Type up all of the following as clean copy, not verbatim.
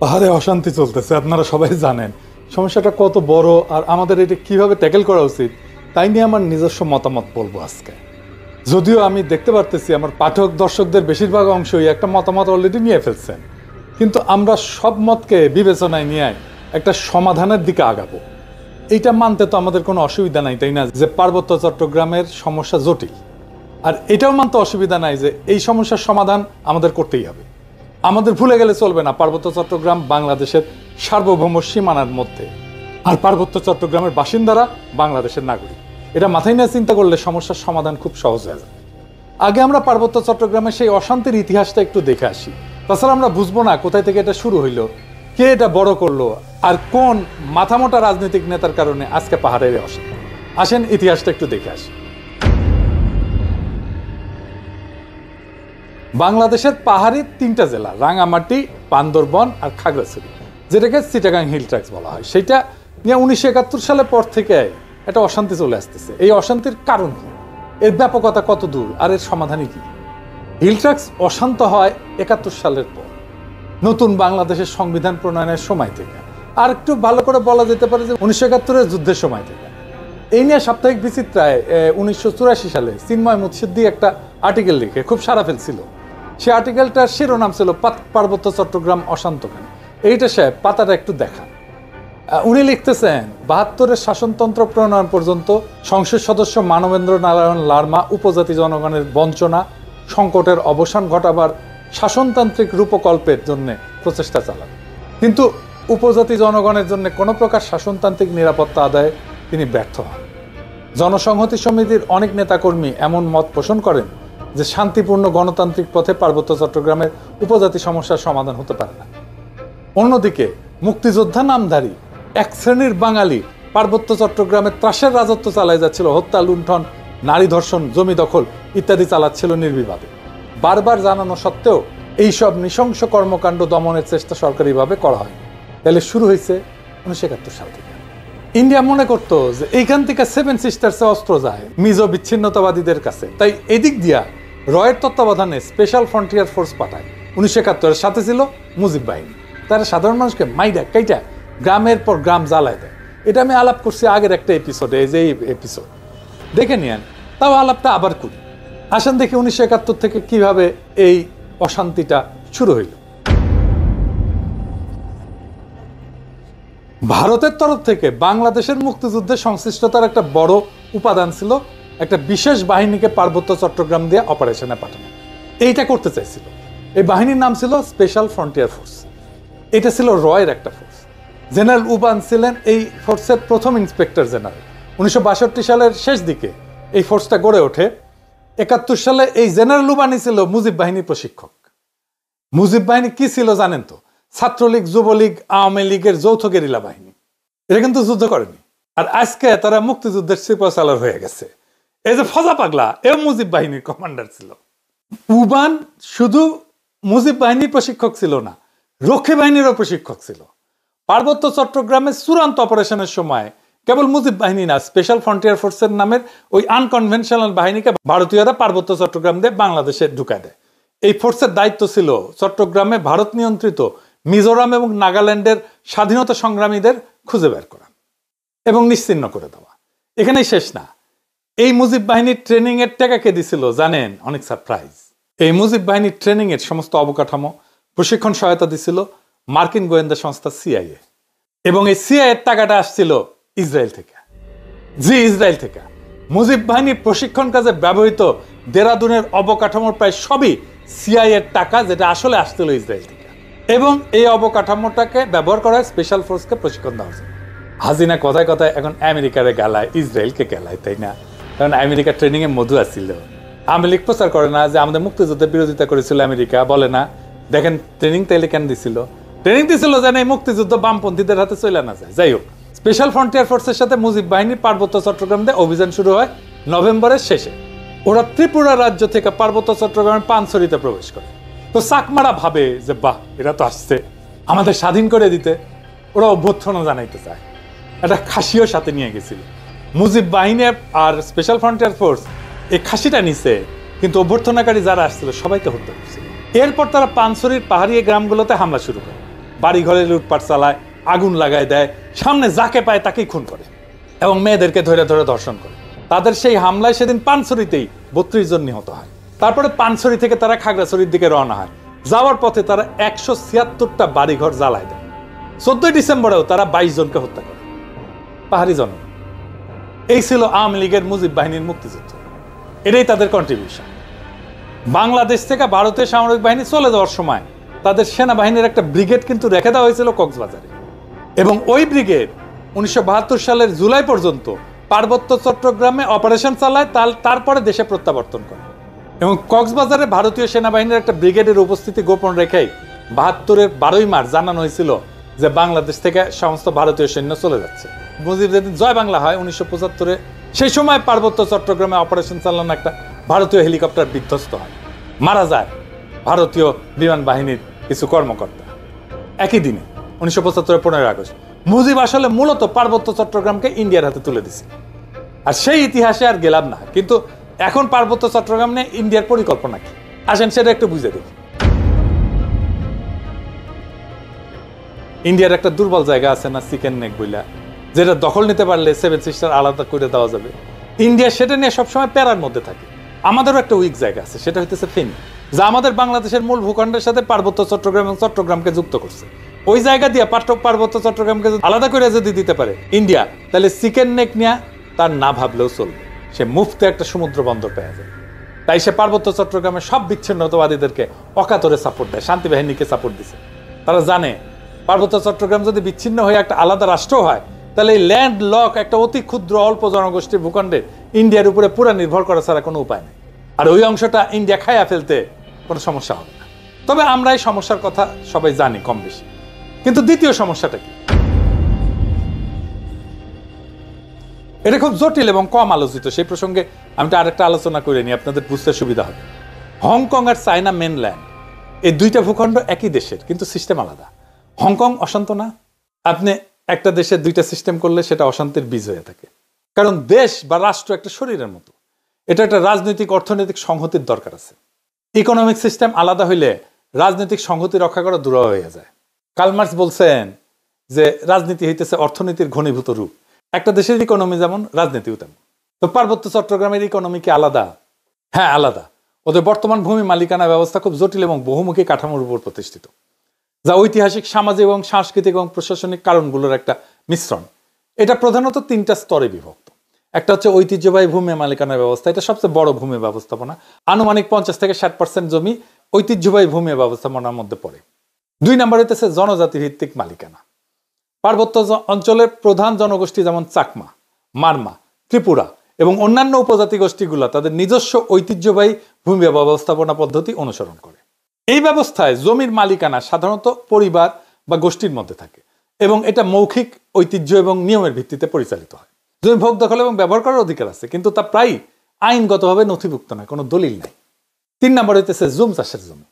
পাহাড়ে অশান্তি চলতেছে, আপনারা সবাই জানেন সমস্যাটা কত বড় আর আমাদের এটা কিভাবে ট্যাকেল করা উচিত তাই নিয়ে আমার নিজস্ব মতামত বলবো আজকে। যদিও আমি দেখতে পারতেছি আমার পাঠক দর্শকদের বেশিরভাগ অংশই একটা মতামত অলরেডি নিয়ে ফেলছেন, কিন্তু আমরা সব মতকে বিবেচনায় নিয়ে একটা সমাধানের দিকে আগাবো। এইটা মানতে তো আমাদের কোনো অসুবিধা নাই, তাই না, যে পার্বত্য চট্টগ্রামের সমস্যা জটিল। আর এটাও মানতে অসুবিধা নাই যে এই সমস্যার সমাধান আমাদের করতেই হবে। আমাদের ভুলে গেলে চলবে না পার্বত্য চট্টগ্রাম বাংলাদেশের সার্বভৌম সীমানার মধ্যে, আর পার্বত্য চট্টগ্রামের বাসিন্দারা বাংলাদেশের নাগরিক। এটা মাথায় নিয়ে চিন্তা করলে সমস্যার সমাধান খুব সহজ হয়ে যাবে। আগে আমরা পার্বত্য চট্টগ্রামের সেই অশান্তির ইতিহাসটা একটু দেখে আসি, তাছাড়া আমরা বুঝবো না কোথায় থেকে এটা শুরু হইলো, কে এটা বড় করলো, আর কোন মাথামোটা রাজনৈতিক নেতার কারণে আজকে পাহাড়ের অশান্তি। আসেন ইতিহাসটা একটু দেখে আসি। বাংলাদেশের পাহাড়ি তিনটা জেলা, রাঙামাটি, বান্দরবন আর খাগড়াছড়ি, যেটাকে চিটাগাং হিল ট্র্যাক্টস বলা হয়, সেটা নিয়ে 1971 সালের পর থেকে একটা অশান্তি চলে আসতেছে। এই অশান্তির কারণ কি, এর ব্যাপকতা কত দূর, আর এর সমাধানই কি? হিল ট্র্যাক্টস অশান্ত হয় 71 সালের পর, নতুন বাংলাদেশের সংবিধান প্রণয়নের সময় থেকে, আর একটু ভালো করে বলা যেতে পারে যে 1971-এর যুদ্ধের সময় থেকে। এই নিয়ে সাপ্তাহিক বিচিত্রায় 1984 সালে চিন্ময় মুৎসিদ্দি একটা আর্টিকেল লিখে খুব সাড়া ফেলছিল। সে আর্টিকেলটার শিরোনাম ছিল পার্বত্য চট্টগ্রাম অশান্ত কেন। এইটা সাহেব পাতাটা একটু দেখা। উনি লিখতেছেন, 72-এর শাসনতন্ত্র প্রণয়ন পর্যন্ত সংসদ সদস্য মানবেন্দ্র নারায়ণ লারমা উপজাতি জনগণের বঞ্চনা সংকটের অবসান ঘটাবার শাসনতান্ত্রিক রূপকল্পের জন্য প্রচেষ্টা চালান, কিন্তু উপজাতি জনগণের জন্য কোনো প্রকার শাসনতান্ত্রিক নিরাপত্তা আদায়ে তিনি ব্যর্থ হন। জনসংহতি সমিতির অনেক নেতাকর্মী এমন মত পোষণ করেন যে শান্তিপূর্ণ গণতান্ত্রিক পথে পার্বত্য চট্টগ্রামের উপজাতি সমস্যার সমাধান হতে পারে না। অন্যদিকে মুক্তিযোদ্ধা নামধারী এক শ্রেণীর বাঙালি পার্বত্য চট্টগ্রামে ত্রাসের রাজত্ব চালায় যাচ্ছিল, হত্যা, লুণ্ঠন, নারী ধর্ষণ, জমি দখল ইত্যাদি চালাচ্ছিল নির্বিবাদে। বারবার জানানো সত্ত্বেও এইসব নৃশংস কর্মকাণ্ড দমনের চেষ্টা সরকারিভাবে করা হয়নি। তাহলে শুরু হয়েছে 1971 সাল থেকে। ইন্ডিয়া মনে করতো যে এইখান থেকে সেভেন সিস্টার্সে অস্ত্র যায় মিজো বিচ্ছিন্নতাবাদীদের কাছে, তাই এদিক দিয়া রয়ের তত্ত্বাবধানে স্পেশাল ফ্রন্টিয়ার ফোর্স পাঠায়। 1971-এর সাথে ছিল মুজিব বাহিনী। তারা সাধারণ মানুষকে মাইরা কাইটা গ্রামের পর গ্রাম জ্বালায় দেয়। এটা আমি আলাপ করছি আগের একটা এপিসোডে, এই যে এপিসোড দেখে নিয়েন, তাও আলাপটা আবার করি। আসেন দেখি 1971 থেকে কিভাবে এই অশান্তিটা শুরু হইল। ভারতের তরফ থেকে বাংলাদেশের মুক্তিযুদ্ধে সংশ্লিষ্টতার একটা বড় উপাদান ছিল একটা বিশেষ বাহিনীকে পার্বত্য চট্টগ্রাম দিয়ে অপারেশনে পাঠানো। এইটা করতে চাইছিল। এই বাহিনীর নাম ছিল স্পেশাল ফ্রন্টিয়ার ফোর্স। এটা ছিল রয়ের একটা ফোর্স। জেনারেল উবান ছিলেন এই ফোর্সের প্রথম ইন্সপেক্টর জেনারেল। 1962 সালের শেষ দিকে এই ফোর্সটা গড়ে ওঠে। 71 সালে এই জেনারেল উবানই ছিল মুজিব বাহিনীর প্রশিক্ষক। মুজিব বাহিনী কি ছিল জানেন তো? ছাত্রলীগ, যুবলীগ, আওয়ামী লীগের যৌথ গেরিলা বাহিনী। এটা কিন্তু যুদ্ধ করেনি। আর আজকে তারা মুক্তিযুদ্ধের সিপাহসালার হয়ে গেছে। এই যে ফজা পাগলা, এও মুজিব বাহিনীর কমান্ডার ছিল। উবান শুধু মুজিব বাহিনীর প্রশিক্ষক ছিল না, রক্ষী বাহিনীরও প্রশিক্ষক ছিল। পার্বত্য চট্টগ্রামের চূড়ান্ত অপারেশনের সময় কেবল মুজিব বাহিনী না, স্পেশাল ফ্রন্টিয়ার ফোর্সের নামের ওই আনকনভেনশনাল বাহিনীকে ভারতীয়রা পার্বত্য চট্টগ্রাম দিয়ে বাংলাদেশে ঢুকায় দেয়। এই ফোর্সের দায়িত্ব ছিল চট্টগ্রামে ভারত নিয়ন্ত্রিত মিজোরাম এবং নাগাল্যান্ডের স্বাধীনতা সংগ্রামীদের খুঁজে বের করা এবং নিশ্চিহ্ন করে দেওয়া। এখানেই শেষ না। এই মুজিব বাহিনীর ট্রেনিং এর টাকা কে দিছিল জানেন? অনেক সারপ্রাইজ। এই মুজিব বাহিনীর ট্রেনিং এর সমস্ত অবকাঠামো, প্রশিক্ষণ সহায়তা দিছিল মার্কিন গোয়েন্দা সংস্থা সিআইএ, এবং এই সিআইএ এর টাকাটা আসছিল ইসরায়েল থেকে। ইসরায়েল থেকে মুজিব বাহিনীর প্রশিক্ষণ কাজে ব্যবহৃত দেরাদুনের অবকাঠামোর প্রায় সবই সিআইএ এর টাকা, যেটা আসলে আসছিল ইসরায়েল থেকে। এবং এই অবকাঠামোটাকে ব্যবহার করা হয় স্পেশাল ফোর্সকে প্রশিক্ষণ দেওয়ার জন্য। হাসিনা কথায় কথায় এখন আমেরিকারে গেলায়, ইসরায়েলকে গেলায়, তাই না? কারণ আমেরিকা ট্রেনিং এ মধু আসছিল। আওয়ামী লীগ প্রচার করে না যে আমাদের মুক্তিযুদ্ধের বিরোধিতা করেছিল আমেরিকা, বলে না দেখেন ট্রেনিং তাইলে কেন দিছিল? ট্রেনিং দিছিল যেন এই মুক্তিযুদ্ধ বামপন্থীদের হাতে চলে না যায়। যাই হোক, স্পেশাল ফ্রন্টিয়ার ফোর্সের সাথে মুজিব বাহিনীর পার্বত্য চট্টগ্রাম দিয়ে অভিযান শুরু হয় নভেম্বরের শেষে। ওরা ত্রিপুরা রাজ্য থেকে পার্বত্য চট্টগ্রামের পানছড়িতে প্রবেশ করে। তো চাকমারা ভাবে যে বাহ, এরা তো আসছে আমাদের স্বাধীন করে দিতে। ওরা অভ্যর্থনা জানাইতে চায়। একটা খাসিও সাথে নিয়ে গেছিল। মুজিব বাহিনী আর স্পেশাল ফ্রন্টিয়ার ফোর্স এই খাসিটা নিছে, কিন্তু অভ্যর্থনাকারী যারা আসছিল সবাইকে হত্যা করছিল। এরপর তারা পানছড়ির পাহাড়ি গ্রামগুলোতে হামলা শুরু করে। বাড়িঘরে লুটপাট চালায়, আগুন লাগায় দেয়, সামনে যাকে পায় তাকেই খুন করে এবং মেয়েদেরকে ধরে ধরে ধর্ষণ করে। তাদের সেই হামলায় সেদিন পানছড়িতেই 32 জন নিহত হয়। তারপরে পানছড়ি থেকে তারা খাগড়াছড়ির দিকে রওনা হয়। যাওয়ার পথে তারা 176টা বাড়িঘর জ্বালায় দেয়। 14 ডিসেম্বরেও তারা 22 জনকে হত্যা করে, পাহাড়ি জন। এই ছিল আওয়ামী লীগের মুজিব বাহিনীর মুক্তিযুদ্ধ। এটাই তাদের কন্ট্রিবিউশন। বাংলাদেশ থেকে ভারতীয় সামরিক বাহিনী চলে যাওয়ার সময় তাদের সেনাবাহিনীর একটা ব্রিগেড কিন্তু রেখে দেওয়া হয়েছিল কক্সবাজারে, এবং ওই ব্রিগেড 1972 সালের জুলাই পর্যন্ত পার্বত্য চট্টগ্রামে অপারেশন চালায়, তারপরে দেশে প্রত্যাবর্তন করে। এবং কক্সবাজারে ভারতীয় সেনাবাহিনীর একটা ব্রিগেডের উপস্থিতি গোপন রেখেই 72-এর 12ই মার্চ জানানো হয়েছিল যে বাংলাদেশ থেকে সমস্ত ভারতীয় সৈন্য চলে যাচ্ছে। মুজিব যেদিন জয় বাংলা হয় 1975-এ, সেই সময় পার্বত্য চট্টগ্রামে অপারেশন চালানো একটা ভারতীয় হেলিকপ্টার বিধ্বস্ত হয়, মারা যায় ভারতীয় বিমান বাহিনীর কিছু কর্মকর্তা। একই দিনে 1975-এর 15 আগস্ট মুজিব আসলে মূলত পার্বত্য চট্টগ্রামকে ইন্ডিয়ার হাতে তুলে দিছে। আর সেই ইতিহাসে আর গেলাম না, কিন্তু এখন পার্বত্য চট্টগ্রাম নিয়ে ইন্ডিয়ার পরিকল্পনা কি, আসেন সেটা একটু বুঝে দেখি। ইন্ডিয়ার একটা দুর্বল জায়গা আছে না, চিকেন নেক বইলা, যেটা দখল নিতে পারলে 7 সিস্টার আলাদা করে দেওয়া যাবে। ইন্ডিয়া সেটা নিয়ে সবসময় প্যারার মধ্যে থাকে। আমাদেরও একটা উইক জায়গা আছে, সেটা হইতেছে ফেনী, যা আমাদের বাংলাদেশের মূল ভূখণ্ডের সাথে পার্বত্য চট্টগ্রাম এবং চট্টগ্রামকে যুক্ত করছে। ওই জায়গা দিয়ে পার্বত্য চট্টগ্রামকে আলাদা করে যদি দিতে পারে ইন্ডিয়া, তাহলে চিকেন নেক নিয়ে তার না ভাবলেও চলবে। সে মুফতে একটা সমুদ্র বন্দর পেয়ে যায়। তাই সে পার্বত্য চট্টগ্রামের সব বিচ্ছিন্নতাবাদীদেরকে অকাতরে সাপোর্ট দেয়, শান্তি বাহিনীকে সাপোর্ট দিছে। তারা জানে পার্বত্য চট্টগ্রাম যদি বিচ্ছিন্ন হয়ে একটা আলাদা রাষ্ট্র হয়, তাহলে এই ল্যান্ড লক একটা অতি ক্ষুদ্র অল্প জনগোষ্ঠীর ভূখণ্ডে ইন্ডিয়ার উপরে পুরো নির্ভর করা ছাড়া কোনো উপায় নেই। আর ওই অংশটা ইন্ডিয়া খাইয়া ফেলতে কোনো সমস্যা হবে না। তবে আমরা এই সমস্যার কথা সবাই জানি কম বেশি। কিন্তু দ্বিতীয় সমস্যাটা কি, এটা খুব জটিল এবং কম আলোচিত। সেই প্রসঙ্গে আমি আরেকটা আলোচনা করে নিই, আপনাদের বুঝতে সুবিধা হবে। হংকং আর চায়না মেনল্যান্ড, এই দুইটা ভূখণ্ড একই দেশের, কিন্তু সিস্টেম আলাদা। হংকং অশান্ত না? আপনি একটা দেশের দুইটা সিস্টেম করলে সেটা অশান্তির বীজ হয়ে থাকে। কারণ দেশ বা রাষ্ট্র একটা শরীরের মতো, এটা একটা রাজনৈতিক অর্থনৈতিক সংহতির দরকার আছে। ইকোনমিক সিস্টেম আলাদা হইলে রাজনৈতিক সংহতি রক্ষা করা দুরূহ হয়ে যায়। কার্ল মার্কস বলছেন যে রাজনীতি হইতেছে অর্থনীতির ঘনীভূত রূপ। একটা দেশের ইকোনমি যেমন, রাজনীতিও তেমন। তো পার্বত্য চট্টগ্রামের ইকোনমি কি আলাদা? হ্যাঁ, আলাদা। ওদের বর্তমান ভূমি মালিকানা ব্যবস্থা খুব জটিল এবং বহুমুখী কাঠামোর উপর প্রতিষ্ঠিত, যা ঐতিহাসিক, সামাজিক এবং সাংস্কৃতিক এবং প্রশাসনিক কারণগুলোর একটা মিশ্রণ। এটা প্রধানত 3টা স্তরে বিভক্ত। একটা হচ্ছে ঐতিহ্যবাহী ভূমি মালিকানা ব্যবস্থা, এটা সবচেয়ে বড় ভূমি ব্যবস্থাপনা। আনুমানিক 50 থেকে 60% জমি ঐতিহ্যবাহী ভূমি ব্যবস্থাপনার মধ্যে পড়ে। 2 নম্বর হইতেছে জনজাতি ভিত্তিক মালিকানা। পার্বত্য অঞ্চলের প্রধান জনগোষ্ঠী যেমন চাকমা, মারমা, ত্রিপুরা এবং অন্যান্য উপজাতি গোষ্ঠীগুলো তাদের নিজস্ব ঐতিহ্যবাহী ভূমি ব্যবস্থাপনা পদ্ধতি অনুসরণ করে। এই ব্যবস্থায় জমির মালিকানা সাধারণত পরিবার বা গোষ্ঠীর মধ্যে থাকে এবং এটা মৌখিক ঐতিহ্য এবং নিয়মের ভিত্তিতে পরিচালিত হয়। জমি ভোগ দখল এবং ব্যবহার করার অধিকার আছে, কিন্তু তা প্রায় আইনগতভাবে নথিভুক্ত নয়, কোনো দলিল নাই। 3 নম্বর হইতেছে জুম চাষের জমি।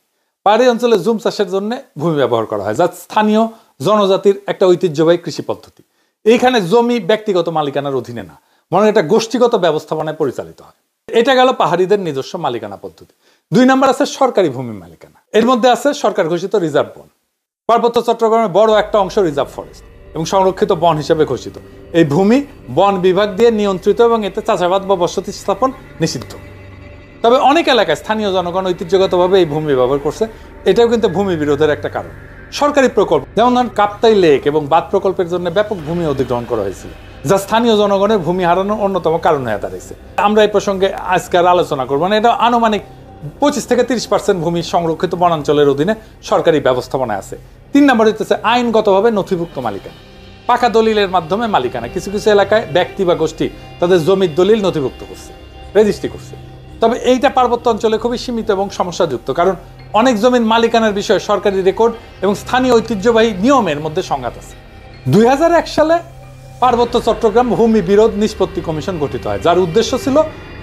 পাহাড়ি অঞ্চলে জুম চাষের জন্য ভূমি ব্যবহার করা হয়, যা স্থানীয় জনজাতির একটা ঐতিহ্যবাহী কৃষি পদ্ধতি। এইখানে জমি ব্যক্তিগত মালিকানার অধীনে না, বরং এটা গোষ্ঠীগত ব্যবস্থাপনায় পরিচালিত হয়। এটা গেল পাহাড়িদের নিজস্ব মালিকানা পদ্ধতি। 2 নম্বর আছে সরকারি ভূমি মালিকানা। এর মধ্যে আছে সরকার ঘোষিত রিজার্ভ বন। পার্বত্য চট্টগ্রামের বড় একটা অংশ রিজার্ভ ফরেস্ট এবং সংরক্ষিত বন হিসেবে ঘোষিত। এই ভূমি বন বিভাগ দিয়ে নিয়ন্ত্রিত এবং এতে চাষাবাদ বা বসতি স্থাপন নিষিদ্ধ। তবে অনেক এলাকায় স্থানীয় জনগণ ঐতিহ্যগতভাবে এই ভূমি ব্যবহার করছে। এটাও কিন্তু ভূমি বিরোধের একটা কারণ। সরকারি প্রকল্প যেমন ধরুন কাপ্তাই লেক এবং বাঁধ প্রকল্পের জন্য ব্যাপক ভূমি অধিগ্রহণ করা হয়েছিল, যা স্থানীয় জনগণের ভূমি হারানোর অন্যতম কারণ হয়ে দাঁড়িয়েছে। আমরা এই প্রসঙ্গে আজকে আর আলোচনা করবো না। এটা আনুমানিক 25 থেকে 30% ভূমি সংরক্ষিত বনাঞ্চলের অধীনে সরকারি ব্যবস্থাপনায় আছে। 3 নম্বর হচ্ছে আইনগতভাবে নথিভুক্ত মালিকানা। পাকা দলিলের মাধ্যমে মালিকানা। কিছু কিছু এলাকায় ব্যক্তি বা গোষ্ঠী তাদের জমির দলিল নথিভুক্ত করছে, রেজিস্ট্রি করছে। তবে এইটা পার্বত্য অঞ্চলে খুবই সীমিত এবং সমস্যাযুক্ত, কারণ অনেক জমির মালিকানার বিষয়ে সরকারি রেকর্ড এবং স্থানীয় ঐতিহ্যবাহী নিয়মের মধ্যে সংঘাত আছে। 2001 সালে পার্বত্য চট্টগ্রাম ভূমি বিরোধ নিষ্পত্তি কমিশন গঠিত হয়, যার উদ্দেশ্য ছিল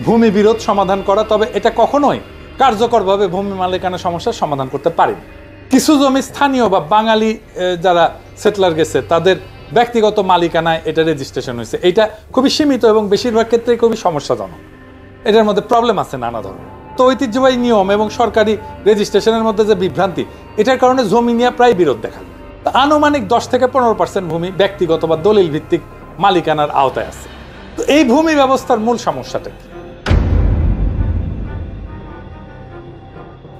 ভূমি বিরোধ সমাধান করা। তবে এটা কখনোই কার্যকরভাবে ভূমি মালিকানা সমস্যার সমাধান করতে পারেনি। কিছু জমি স্থানীয় বা বাঙালি যারা সেটলার গেছে তাদের ব্যক্তিগত মালিকানায় এটা রেজিস্ট্রেশন হয়েছে। এটা খুবই সীমিত এবং বেশিরভাগ ক্ষেত্রে খুবই সমস্যাজনক। এটার মধ্যে প্রবলেম আছে নানা ধরনের। তো ঐতিহ্যবাহী নিয়ম এবং সরকারি রেজিস্ট্রেশনের মধ্যে যে বিভ্রান্তি, এটার কারণে জমি নিয়ে প্রায় বিরোধ দেখা যায়। আনুমানিক 10 থেকে 15% ভূমি ব্যক্তিগত বা দলিল ভিত্তিক মালিকানার আওতায় আছে। তো এই ভূমি ব্যবস্থার মূল সমস্যাটা কি?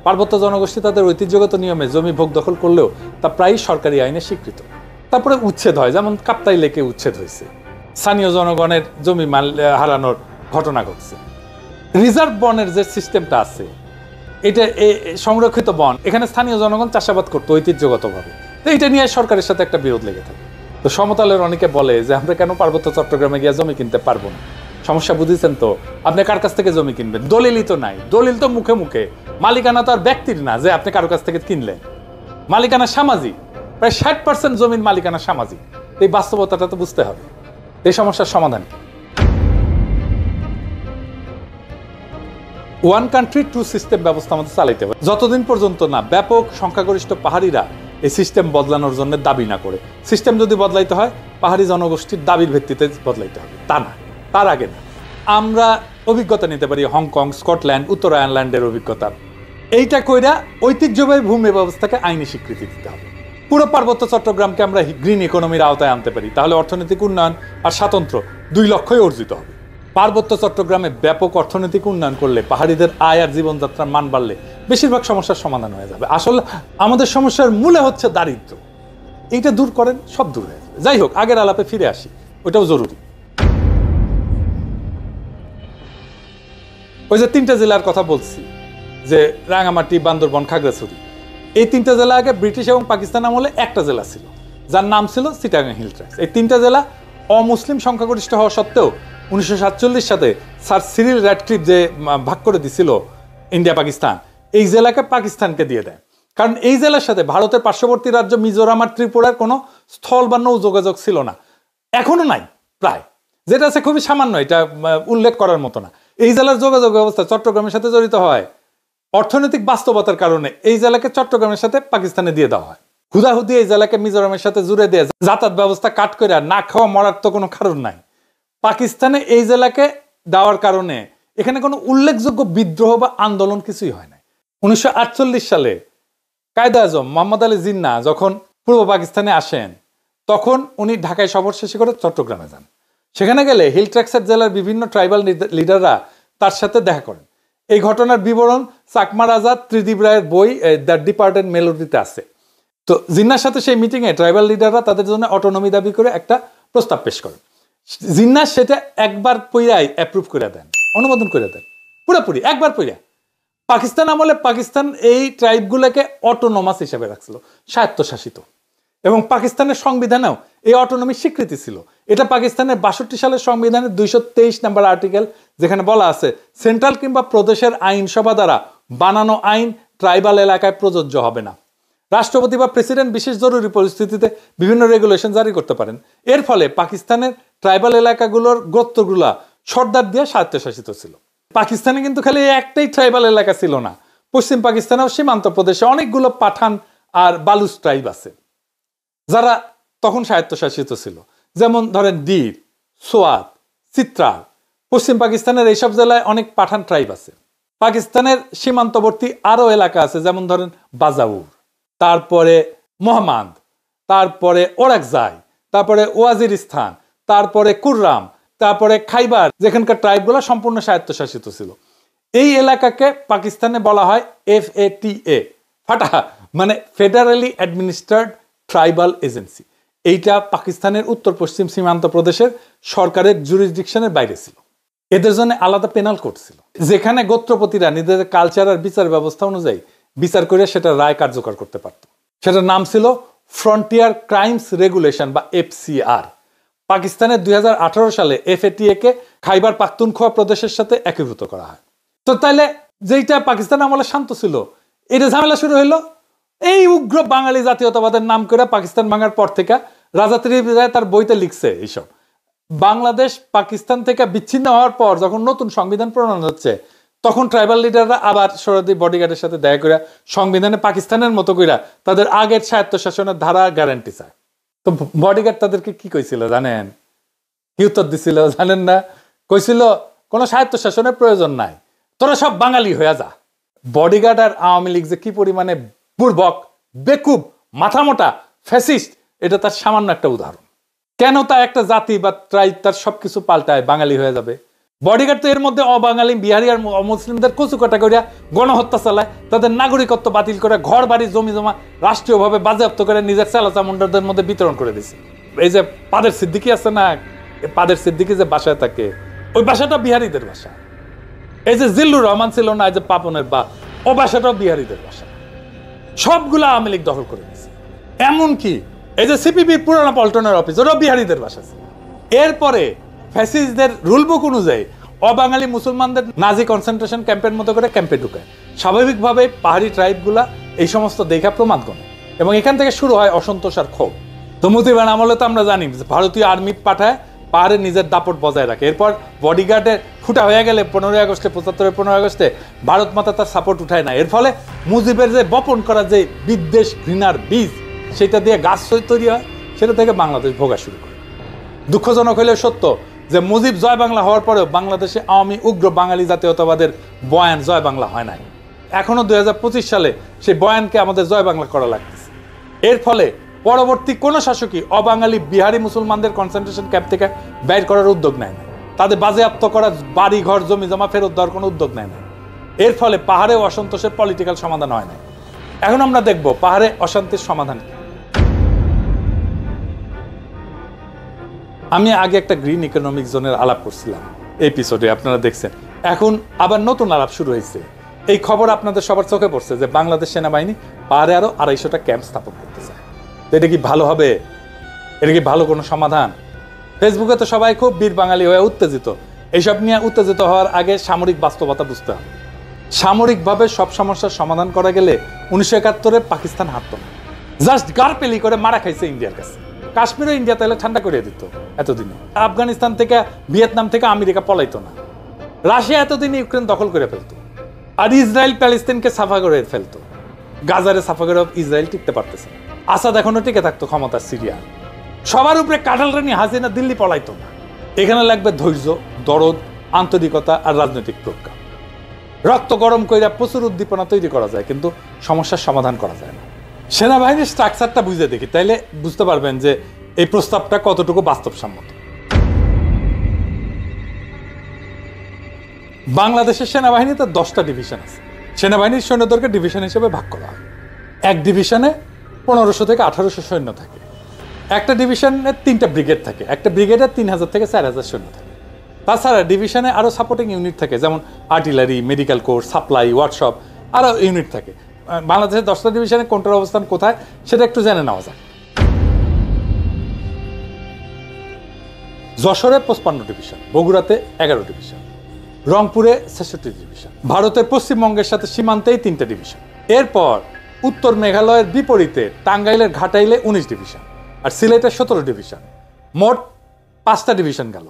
পার্বত্য জনগোষ্ঠী তাদের ঐতিহ্যগত নিয়মে জমি ভোগ দখল করলেও তা প্রায়ই সরকারি আইনে স্বীকৃত। তারপরে উচ্ছেদ হয়, যেমন কাপ্তাই লেকে উচ্ছেদ হয়েছে, স্থানীয় জনগণের জমি হারানোর ঘটনা ঘটছে। রিজার্ভ বনের যে সিস্টেমটা আছে, এটা সংরক্ষিত বন, এখানে স্থানীয় জনগণ চাষাবাদ করতো ঐতিহ্যগতভাবে। তো এটা নিয়ে সরকারের সাথে একটা বিরোধ লেগে থাকে। তো সমতলের অনেকে বলে যে আমরা কেন পার্বত্য চট্টগ্রামে গিয়ে জমি কিনতে পারবো না? সমস্যা বুঝেছেন তো? আপনি কার কাছ থেকে জমি কিনবেন? দলিলই তো নাই। দলিল তো মুখে মুখে, মালিকানা তো আর ব্যক্তির না যে আপনি কারো কাছ থেকে কিনলেন। মালিকানা সামাজিক, প্রায় 60% জমির মালিকানা সামাজিক। এই বাস্তবতাটা তো বুঝতে হবে। এই সমস্যার সমাধান কি? ওয়ান কান্ট্রি টু সিস্টেম ব্যবস্থা আমাদের চালাইতে হবে, যতদিন পর্যন্ত না ব্যাপক সংখ্যাগরিষ্ঠ পাহাড়িরা এই সিস্টেম বদলানোর জন্য দাবি না করে। সিস্টেম যদি বদলাইতে হয় পাহাড়ি জনগোষ্ঠীর দাবির ভিত্তিতে বদলাইতে হবে, তা না, তার আগে না। আমরা অভিজ্ঞতা নিতে পারি হংকং, স্কটল্যান্ড, উত্তর আয়ারল্যান্ডের অভিজ্ঞতা। এইটা কইরা ঐতিহ্যবাহী ভূমি ব্যবস্থাকে আইনি স্বীকৃতি দিতে হবে। পুরো পার্বত্য চট্টগ্রামকে আমরা গ্রিন ইকোনমির আওতায় আনতে পারি, তাহলে অর্থনৈতিক উন্নয়ন আর স্বাতন্ত্র্য 2 লক্ষই অর্জিত হবে। পার্বত্য চট্টগ্রামে ব্যাপক অর্থনৈতিক উন্নয়ন করলে, পাহাড়িদের আয় আর জীবনযাত্রার মান বাড়লে বেশিরভাগ সমস্যার সমাধান হয়ে যাবে। আসলে আমাদের সমস্যার মূলে হচ্ছে দারিদ্র্য। এইটা দূর করেন, সব দূর হয়ে যাবে। যাই হোক, আগের আলাপে ফিরে আসি, ওটাও জরুরি। ওই যে 3টে জেলার কথা বলছি, যে রাঙামাটি, বান্দরবন, খাগড়াছড়ি, এই 3টে জেলা আগে ব্রিটিশ এবং পাকিস্তান আমলে একটা জেলা ছিল, যার নাম ছিল চিটাগাং হিল ট্রাক্টস। এই 3টে জেলা অমুসলিম সংখ্যাগরিষ্ঠ হওয়া সত্ত্বেও 1947 সালে স্যার সিরিল র্যাডক্লিফ যে ভাগ করে দিছিল ইন্ডিয়া পাকিস্তান, এই জেলাকে পাকিস্তানকে দিয়ে দেয়। কারণ এই জেলার সাথে ভারতের পার্শ্ববর্তী রাজ্য মিজোরাম আর ত্রিপুরার কোনো স্থল বা নৌ যোগাযোগ ছিল না, এখনো নাই প্রায়, যেটা আছে খুবই সামান্য, এটা উল্লেখ করার মতো না। এই জেলার যোগাযোগ ব্যবস্থা চট্টগ্রামের সাথে জড়িত হয় অর্থনৈতিক বাস্তবতার কারণে। এই জেলাকে চট্টগ্রামের সাথে পাকিস্তানে দিয়ে দেওয়া হয়। হুদাহুদি এই জেলাকে মিজোরামের সাথে জুড়ে দিয়ে যাতায়াত ব্যবস্থা কাট করে না খাওয়া মরার তো কোনো কারণ নাই। পাকিস্তানে এই জেলাকে দেওয়ার কারণে এখানে কোনো উল্লেখযোগ্য বিদ্রোহ বা আন্দোলন কিছুই হয় না। 1948 সালে কায়েদ আজম মোহাম্মদ আলী জিন্নাহ যখন পূর্ব পাকিস্তানে আসেন, তখন উনি ঢাকায় সফর শেষ করে চট্টগ্রামে যান। সেখানে গেলে হিল ট্রাক্টস জেলার বিভিন্ন ট্রাইবাল লিডাররা তার সাথে দেখা করেন। এই ঘটনার বিবরণ চাকমা রাজা ত্রিদীপ রায়ের বই দ্য ডিপার্টেড মেলোডিতে আছে। তো জিন্নাহর সাথে সেই মিটিংয়ে ট্রাইবাল লিডাররা তাদের জন্য অটোনমি দাবি করে একটা প্রস্তাব পেশ করেন। জিন্নাহ সেটা একবার পইরাই অ্যাপ্রুভ করে দেন, অনুমোদন করে দেন, পুরোপুরি একবার পইরা। পাকিস্তান আমলে পাকিস্তান এই ট্রাইবগুলোকে অটোনোমাস হিসেবে রাখছিল, স্বায়ত্তশাসিত, এবং পাকিস্তানের সংবিধানেও এই অটোনমি স্বীকৃতি ছিল। এটা পাকিস্তানের 62 সালের সংবিধানের 223 নম্বর আর্টিকেল, যেখানে বলা আছে সেন্ট্রাল কিংবা প্রদেশের আইনসভা দ্বারা বানানো আইন ট্রাইবাল এলাকায় প্রযোজ্য হবে না। রাষ্ট্রপতি বা প্রেসিডেন্ট বিশেষ জরুরি পরিস্থিতিতে বিভিন্ন রেগুলেশন জারি করতে পারেন। এর ফলে পাকিস্তানের ট্রাইবাল এলাকাগুলোর গোত্রগুলা সর্দার দিয়ে স্বায়ত্তশাসিত ছিল। পাকিস্তানে কিন্তু খালি একটাই ট্রাইবাল এলাকা ছিল না, পশ্চিম পাকিস্তানেও সীমান্ত প্রদেশে অনেকগুলো পাঠান আর বালুচ ট্রাইব আছে, যারা তখন স্বায়ত্তশাসিত ছিল। যেমন ধরেন ডির, সোয়াত, চিত্রাল। পশ্চিম পাকিস্তানের এইসব জেলায় অনেক পাঠান ট্রাইব আছে। পাকিস্তানের সীমান্তবর্তী আরো এলাকা আছে, যেমন ধরেন বাজাউর, তারপরে মোহাম্মদ, তারপরে ওরাকজাই, তারপরে ওয়াজিরিস্তান, তারপরে কুররাম, তারপরে খাইবার, যেখানকার ট্রাইবগুলো সম্পূর্ণ স্বায়ত্তশাসিত ছিল। এই এলাকাকে পাকিস্তানে বলা হয় FATA, ফাটাহা, মানে ফেডারেলি অ্যাডমিনিস্ট্রেড ট্রাইবাল এজেন্সি। এইটা পাকিস্তানের উত্তর পশ্চিম সীমান্ত প্রদেশের সরকারের জুরিসডিকশনের বাইরে ছিল। এদের জন্য আলাদা পেনাল কোড ছিল, যেখানে গোত্রপতিরা নিজেদের কালচার আর বিচার ব্যবস্থা অনুযায়ী বিচার করে সেটা রায় কার্যকর করতে পারত। সেটার নাম ছিল ফ্রন্টিয়ার ক্রাইমস রেগুলেশন বা FCR। পাকিস্তানের 2018 সালে FATA কে খাইবার পাখতুনখোয়া প্রদেশের সাথে একীভূত করা হয়। তো তাইলে যেইটা পাকিস্তান আমলে শান্ত ছিল, এটা ঝামেলা শুরু হইলো এই উগ্র বাঙালি জাতীয়তাবাদের নাম করে। পাকিস্তান ভাঙার পর থেকে রাজা ত্রিদীপ রায় তার বইতে লিখছে এইসব। বাংলাদেশ পাকিস্তান থেকে বিচ্ছিন্ন হওয়ার পর যখন নতুন সংবিধান প্রণয়ন হচ্ছে, তখন ট্রাইবাল লিডাররা আবার সরহদি বডিগার্ডের সাথে দেখা করে সংবিধানে পাকিস্তানের মতো করে তাদের আগের স্বায়ত্তশাসনের ধারা গ্যারান্টি চায়। তো বডিগার্ড তাদেরকে কি কইছিল জানেন? কি উত্তর দিছিল জানেন না? কইছিল কোনো স্বায়ত্তশাসনের প্রয়োজন নাই, তোরা সব বাঙালি হয়ে যা। বডিগার্ড আর আওয়ামী লীগ যে কি পরিমাণে বুর্বক, বেকুব, মাথা মোটা, ফ্যাসিস্ট, এটা তার সামান্য একটা উদাহরণ। কেন তা একটা জাতি বা ট্রাইব তার সবকিছু পাল্টায় বাঙালি হয়ে যাবে? বডিগার্ড তো এর মধ্যে অবাঙালি, বিহারি আর অমুসলিমদের কচুকাটা করিয়া গণহত্যা চালায়, তাদের নাগরিকত্ব বাতিল করে ঘর বাড়ি জমি জমা রাষ্ট্রীয়ভাবে বাজেয়াপ্ত করে নিজের চালাচামুন্ডারদের মধ্যে বিতরণ করে দিছে। এই যে পাদের সিদ্দিকি আছে না, পাদের সিদ্দিকি যে বাসায় থাকে, ওই বাসাটা বিহারিদের বাসা। এই যে জিল্লুর রহমান ছিল না, এই যে পাপনের বা, ও বাসাটাও বিহারিদের বাসা। সবগুলো আওয়ামী লীগ দখল করে দিয়েছে। এমনকি এই যে সিপিবির পুরানো পল্টনের অফিস, ওরাও বিহারিদের বাসা ছিল। এরপরে ফ্যাসিস্টদের রুল বুক অনুযায়ী অবাঙালি মুসলমানদের নাজি কনসেন্ট্রেশন ক্যাম্পের মতো করে ক্যাম্পে ঢুকায়। স্বাভাবিকভাবে পাহাড়ি ট্রাইবগুলা এই সমস্ত দেখা প্রমাদ করে এবং এখান থেকে শুরু হয় অসন্তোষ আর ক্ষোভ। তো মুজিবের আমলে তো আমরা জানি ভারতীয় আর্মি পাঠায়, পাহাড়ে নিজের দাপট বজায় রাখে। এরপর বডিগার্ডের ফুটা হয়ে গেলে 15 আগস্টে, 75-এর 15 আগস্টে ভারত মাতা তার সাপোর্ট উঠায় না। এর ফলে মুজিবের যে বপন করা যে বিদ্বেষ ঘৃণার বীজ, সেটা দিয়ে গাছ তৈরি হয়, সেটা থেকে বাংলাদেশ ভোগা শুরু করে। দুঃখজনক হলেও সত্য যে মুজিব জয় বাংলা হওয়ার পরেও বাংলাদেশে আওয়ামী উগ্র বাঙালি জাতীয়তাবাদের বয়ান জয় বাংলা হয় নাই। এখনো 2025 সালে সেই বয়ানকে আমাদের জয় বাংলা করা লাগতেছে। এর ফলে পরবর্তী কোন শাসকই অবাঙালি বিহারি মুসলমানদের কনসেন্ট্রেশন ক্যাম্প থেকে বের করার উদ্যোগ নেয় না, তাদের বাজেয়াপ্ত করা বাড়ি ঘর জমি জমা ফেরত দেওয়ার কোনো উদ্যোগ নেয় না। এর ফলে পাহাড়ে অসন্তোষের পলিটিক্যাল সমাধান হয় না। এখন আমরা দেখব পাহাড়ে অশান্তির সমাধান। আমি আগে একটা গ্রিন ইকোনমিক জোনের আলাপ করছিলাম এপিসোডে, আপনারা দেখছেন। এখন আবার নতুন আলাপ শুরু হয়েছে। এই খবর আপনাদের সবার চোখে পড়ছে যে বাংলাদেশ সেনাবাহিনী পাহাড়ে আরো 250টা ক্যাম্প স্থাপন করতে চায়। তো এটা কি ভালো হবে? এটা কি ভালো কোনো সমাধান? ফেসবুকে তো সবাই খুব বীর বাঙালি হয়ে উত্তেজিত। এইসব নিয়ে উত্তেজিত হওয়ার আগে সামরিক বাস্তবতা বুঝতে হবে। সামরিকভাবে সব সমস্যার সমাধান করা গেলে 1971-এ পাকিস্তান হারত না, জাস্ট গারপেলি করে মারা খাইছে ইন্ডিয়ার কাছে। কাশ্মীরও ইন্ডিয়া তাহলে ঠান্ডা করে দিত এতদিনে। আফগানিস্তান থেকে, ভিয়েতনাম থেকে আমেরিকা পলাইতো না। রাশিয়া এতদিনে ইউক্রেন দখল করে ফেলতো, আর ইসরায়েল প্যালেস্তিনকে সাফা করে ফেলতো। গাজারে সাফা করে ইসরায়েল টিকতে পারতেছে। আসাদ এখনো টিকে থাকতো ক্ষমতার সিরিয়া। সবার উপরে কাঁঠাল রানী হাসিনা দিল্লি পলাইতো না। এখানে লাগবে ধৈর্য, দরদ, আন্তরিকতা আর রাজনৈতিক প্রজ্ঞা। রক্ত গরম কইরা প্রচুর উদ্দীপনা তৈরি করা যায়, কিন্তু সমস্যার সমাধান করা যায় না। সেনাবাহিনীর স্ট্রাকচারটা বুঝে দেখি, তাইলে বুঝতে পারবেন যে এই প্রস্তাবটা কতটুকু বাস্তবসম্মত। বাংলাদেশের সেনাবাহিনীতে 10টা ডিভিশন আছে। সেনাবাহিনীর সৈন্যদেরকে ডিভিশন হিসেবে ভাগ করা হয়। এক ডিভিশনে 1500 থেকে 1800 সৈন্য থাকে। একটা ডিভিশনে 3টা ব্রিগেড থাকে। একটা ব্রিগেডে 3000 থেকে 4000 সৈন্য থাকে। তাছাড়া ডিভিশনে আরও সাপোর্টিং ইউনিট থাকে, যেমন artillery, medical core, supply, workshop, আরও ইউনিট থাকে। বাংলাদেশের 10টা ডিভিশনে কোনটার অবস্থান কোথায় সেটা একটু জেনে নেওয়া যায়। যশোরে 55 ডিভিশন, বগুড়াতে 11 ডিভিশন, রংপুরে 66 ডিভিশন, ভারতের পশ্চিমবঙ্গের সাথে সীমান্তেই 3টে ডিভিশন। এরপর উত্তর মেঘালয়ের বিপরীতে টাঙ্গাইলের ঘাটাইলে 19 ডিভিশন আর সিলেটের 17 ডিভিশন। মোট 5টা ডিভিশন গেল।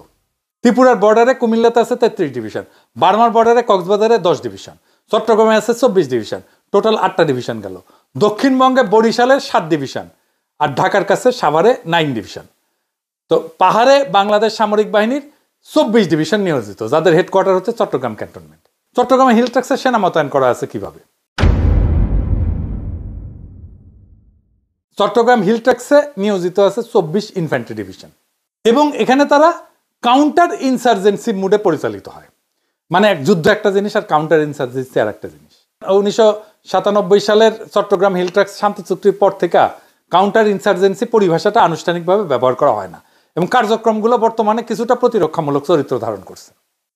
ত্রিপুরার বর্ডারে কুমিল্লাতে আছে 33 ডিভিশন, বার্মার বর্ডারে কক্সবাজারে 10 ডিভিশন, চট্টগ্রামে আছে 24 ডিভিশন। টোটাল 8টা ডিভিশন গেল। দক্ষিণবঙ্গে বরিশালের 7 ডিভিশন আর ঢাকার কাছে সাভারে 9 ডিভিশন। তো পাহাড়ে বাংলাদেশ সামরিক বাহিনীর 24 ডিভিশন নিয়োজিত, যাদের হেডকোয়ার্টার হচ্ছে চট্টগ্রাম ক্যান্টনমেন্ট। চট্টগ্রামে হিল ট্যাক্সের সেনা মোতায়েন করা আছে কিভাবে? চট্টগ্রাম হিল ট্যাক্সে নিয়োজিত আছে 24 ইনফ্যান্ট্রি ডিভিশন এবং এখানে তারা কাউন্টার ইনসার্জেন্সি মুডে পরিচালিত হয়। মানে এক যুদ্ধ একটা জিনিস আর কাউন্টার ইনসার্জেন্সি আর একটা জিনিস। 1997 সালের চট্টগ্রাম হিল ট্যাক্স শান্তি চুক্তির পর থেকে কাউন্টার ইনসার্জেন্সি পরিভাষাটা আনুষ্ঠানিকভাবে ব্যবহার করা হয় না এবং কার্যক্রমগুলো বর্তমানে কিছুটা প্রতিরক্ষামূলক চরিত্র ধারণ করছে।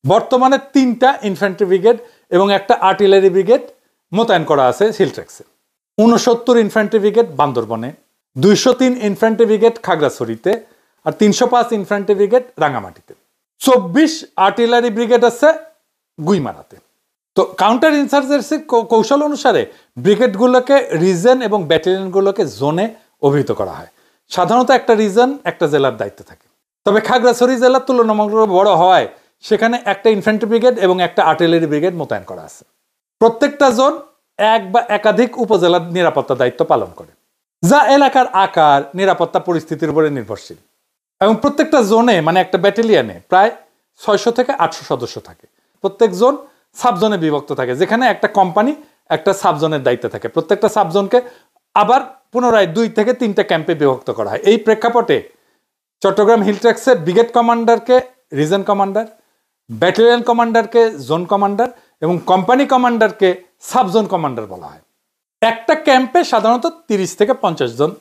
বর্তমানে 3টা ইনফ্যান্ট্রি ব্রিগেড এবং একটা আর্টিলারি ব্রিগেড মোতায়েন করা আছে হিল ট্যাক্সে। 69 ইনফ্যান্ট্রি ব্রিগেড বান্দরবনে, 203 ইনফ্যান্ট্রি ব্রিগেড খাগড়াছড়িতে আর 305 ইনফ্যান্ট্রি ব্রিগেড রাঙামাটিতে। 24 আর্টিলারি ব্রিগেড আছে গুইমারাতে। তো কাউন্টার ইনসার্জেন্সির কৌশল অনুসারে ব্রিগেডগুলোকে রিজন এবং ব্যাটালিয়নগুলোকে জোনে অভিহিত করা হয়। সাধারণত একটা রিজন একটা জেলার দায়িত্বে থাকে। তবে খাগড়াছড়ি জেলা তুলনামূলক বড় হওয়ায় সেখানে একটা ইনফ্যান্ট্রি ব্রিগেড এবং একটা আর্টিলারি ব্রিগেড মোতায়েন করা আছে। প্রত্যেকটা জোন এক বা একাধিক উপজেলার নিরাপত্তা দায়িত্ব পালন করে, যা এলাকার আকার, নিরাপত্তা পরিস্থিতির উপরে নির্ভরশীল। এবং প্রত্যেকটা জোনে মানে একটা ব্যাটালিয়নে প্রায় 600 থেকে 800 সদস্য থাকে। প্রত্যেক জোন সাবজোনে বিভক্ত থাকে, যেখানে একটা কোম্পানি একটা সাবজোনের দায়িত্বে থাকে। প্রত্যেকটা সাবজোনকে আবার পুনরায় 2 থেকে 3টা ক্যাম্পে বিভক্ত করা হয়। এই প্রেক্ষাপটে চট্টগ্রাম হিল ট্র্যাক্সে ব্রিগেড কমান্ডারকে রিজন কমান্ডার, ব্যাটালিয়ন কমান্ডারকে জোন কমান্ডার এবং কোম্পানি কমান্ডারকে সাব জোন কমান্ডার বলা হয়। একটা ক্যাম্পে সাধারণত 30 থেকে 50 জন